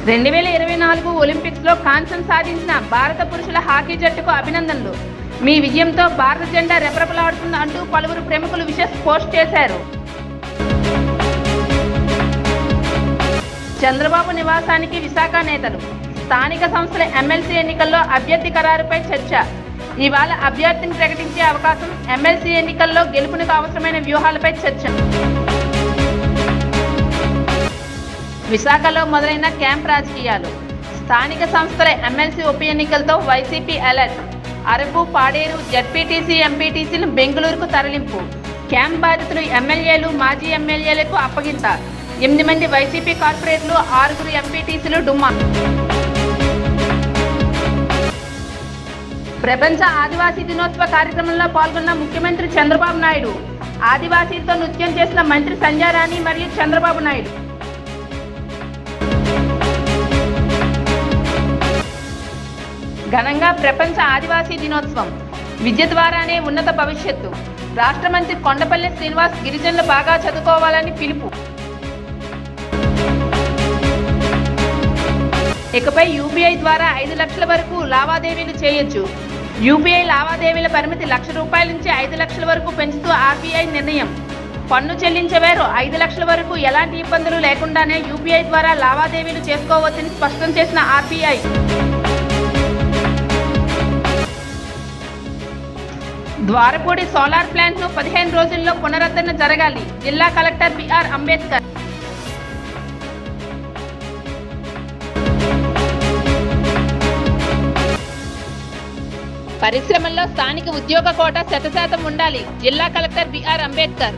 2024 ఒలింపిక్స్లో కాంస్యం సాధించిన భారత పురుషుల హాకీ జట్టుకు అభినందనలు. మీ విజయంతో భారత జెండా రెపరెపలాడుతుంది అంటూ పలువురు ప్రముఖులు విషెస్ పోస్ట్ చేశారు. చంద్రబాబు నివాసానికి విశాఖ నేతలు. స్థానిక సంస్థల ఎమ్మెల్సీ ఎన్నికల్లో అభ్యర్థి ఖరారుపై చర్చ. ఇవాళ అభ్యర్థిని ప్రకటించే అవకాశం. ఎమ్మెల్సీ ఎన్నికల్లో గెలుపునకు అవసరమైన వ్యూహాలపై చర్చ. విశాఖలో మొదలైన క్యాంప్ రాజకీయాలు. స్థానిక సంస్థల ఎమ్మెల్సీ ఉప ఎన్నికలతో YCP alert. Araku, Paderu ZPTC, ఎంపీటీసీలు బెంగళూరుకు తరలింపు. క్యాంప్ బాధితులు ఎమ్మెల్యేలు, మాజీ ఎమ్మెల్యేలకు అప్పగింత. 8 మంది వైసీపీ కార్పొరేటర్లు, 6 ఎంపీటీసీలు డుమ్మా. ప్రపంచ ఆదివాసీ దినోత్సవ కార్యక్రమంలో పాల్గొన్న ముఖ్యమంత్రి చంద్రబాబు నాయుడు. ఆదివాసీలతో నృత్యం చేసిన మంత్రి సంధ్యారాణి మరియు చంద్రబాబు నాయుడు. ఘనంగా ప్రపంచ ఆదివాసీ దినోత్సవం. విద్య ద్వారానే ఉన్నత భవిష్యత్తు. రాష్ట్ర మంత్రి కొండపల్లి శ్రీనివాస్ గిరిజనులు బాగా చదువుకోవాలని పిలుపు. ఇకపై యూపీఐ ద్వారా 5 లక్షల వరకు లావాదేవీలు చేయొచ్చు. యూపీఐ లావాదేవీల పరిమితి ₹1,00,000 నుంచి 5 లక్షల వరకు పెంచుతూ ఆర్బీఐ నిర్ణయం. పన్ను చెల్లించేవారు 5 లక్షల వరకు ఎలాంటి ఇబ్బందులు లేకుండానే యూపీఐ ద్వారా లావాదేవీలు చేసుకోవచ్చని స్పష్టం చేసిన ఆర్బీఐ. ద్వారపూడి సోలార్ ప్లాంట్ను 15 రోజుల్లో పునరుద్ధరణ జరగాలి. జిల్లా కలెక్టర్ బిఆర్ అంబేద్కర్. పరిశ్రమల్లో స్థానిక ఉద్యోగ కోటా 100% ఉండాలి. జిల్లా కలెక్టర్ బిఆర్ అంబేద్కర్.